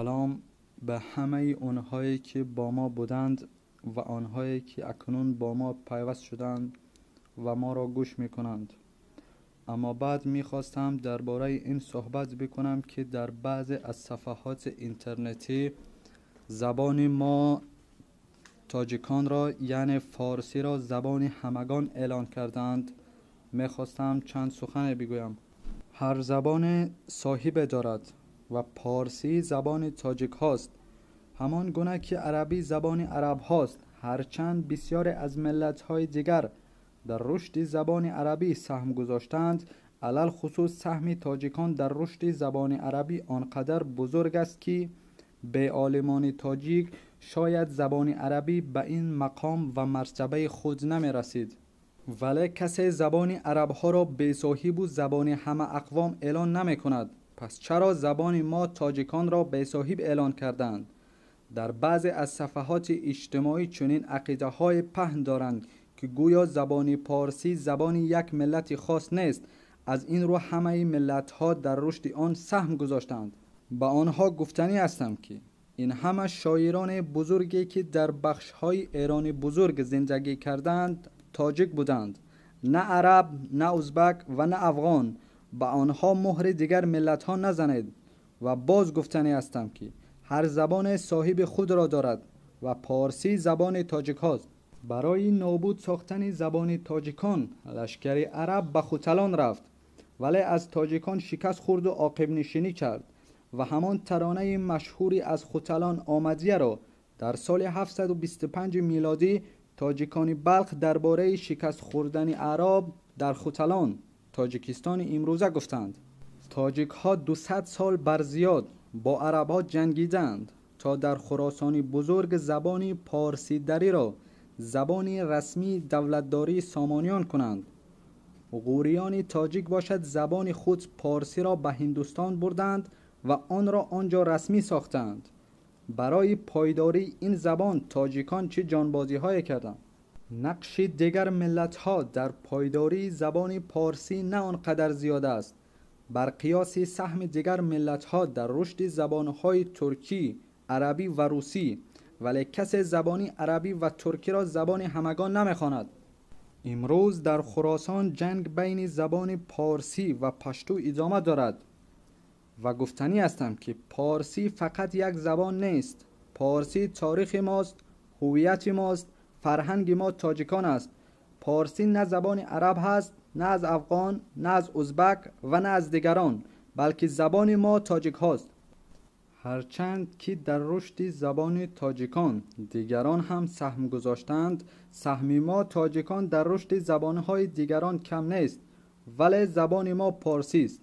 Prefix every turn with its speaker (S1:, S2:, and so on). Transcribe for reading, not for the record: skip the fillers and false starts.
S1: سلام به همه اونهایی که با ما بودند و آنهایی که اکنون با ما پیوست شدند و ما را گوش میکنند. اما بعد میخواستم درباره این صحبت بکنم که در بعض از صفحات اینترنتی زبان ما تاجیکان را یعنی فارسی را زبان همگان اعلان کردند. میخواستم چند سخن بگویم. هر زبان صاحب دارد و پارسی زبان تاجیک هاست، همان گونه که عربی زبان عرب هاست، هرچند بسیار از ملت های دیگر در رشد زبان عربی سهم گذاشتند، علل خصوص سهم تاجیکان در رشد زبان عربی آنقدر بزرگ است که به عالمان تاجیک شاید زبان عربی به این مقام و مرتبه خود نمی رسید. ولی کسی زبان عرب ها را به صاحب و زبان همه اقوام اعلان نمی کند. پس چرا زبان ما تاجیکان را به صاحب اعلان کردند؟ در بعضی از صفحات اجتماعی چنین عقیده های پهن دارند که گویا زبان پارسی زبان یک ملت خاص نیست، از این رو همه ملت ها در رشد آن سهم گذاشتند. با آنها گفتنی هستم که این همه شاعران بزرگی که در بخش های ایران بزرگ زندگی کردند تاجیک بودند، نه عرب، نه ازبک و نه افغان. با آنها مهر دیگر ملت ها نزنید. و باز گفتنی هستم که هر زبان صاحب خود را دارد و پارسی زبان تاجیک هاست. برای نابود ساختن زبان تاجیکان لشکر عرب به خوتلان رفت، ولی از تاجیکان شکست خورد و عاقب نشینی کرد و همان ترانه مشهوری از خوتلان آمدیه را در سال 725 میلادی تاجیکان بلخ درباره شکست خوردن عرب در خوتلان تاجیکستان امروزه گفتند. تاجیک ها 200 سال بر زیاد با عرب ها جنگیدند تا در خراسان بزرگ زبان پارسی دری را زبان رسمی دولتداری سامانیان کنند. غوریان تاجیک باشد زبان خود پارسی را به هندوستان بردند و آن را آنجا رسمی ساختند. برای پایداری این زبان تاجیکان چه جانبازی های کردند. نقش دیگر ملت ها در پایداری زبان پارسی نه آنقدر زیاد است بر قیاس سهم دیگر ملت ها در رشد زبان های ترکی، عربی و روسی، ولی کسی زبانی عربی و ترکی را زبان همگان نمیخواند. امروز در خراسان جنگ بین زبان پارسی و پشتو ادامه دارد و گفتنی هستم که پارسی فقط یک زبان نیست. پارسی تاریخ ماست، هویت ماست، فرهنگ ما تاجیکان است. پارسی نه زبان عرب هست، نه از افغان، نه از ازبک و نه از دیگران، بلکه زبان ما تاجیک هاست. هرچند که در رشد زبان تاجیکان دیگران هم سهم گذاشتند، سهم ما تاجیکان در رشد زبانهای دیگران کم نیست، ولی زبان ما پارسی است.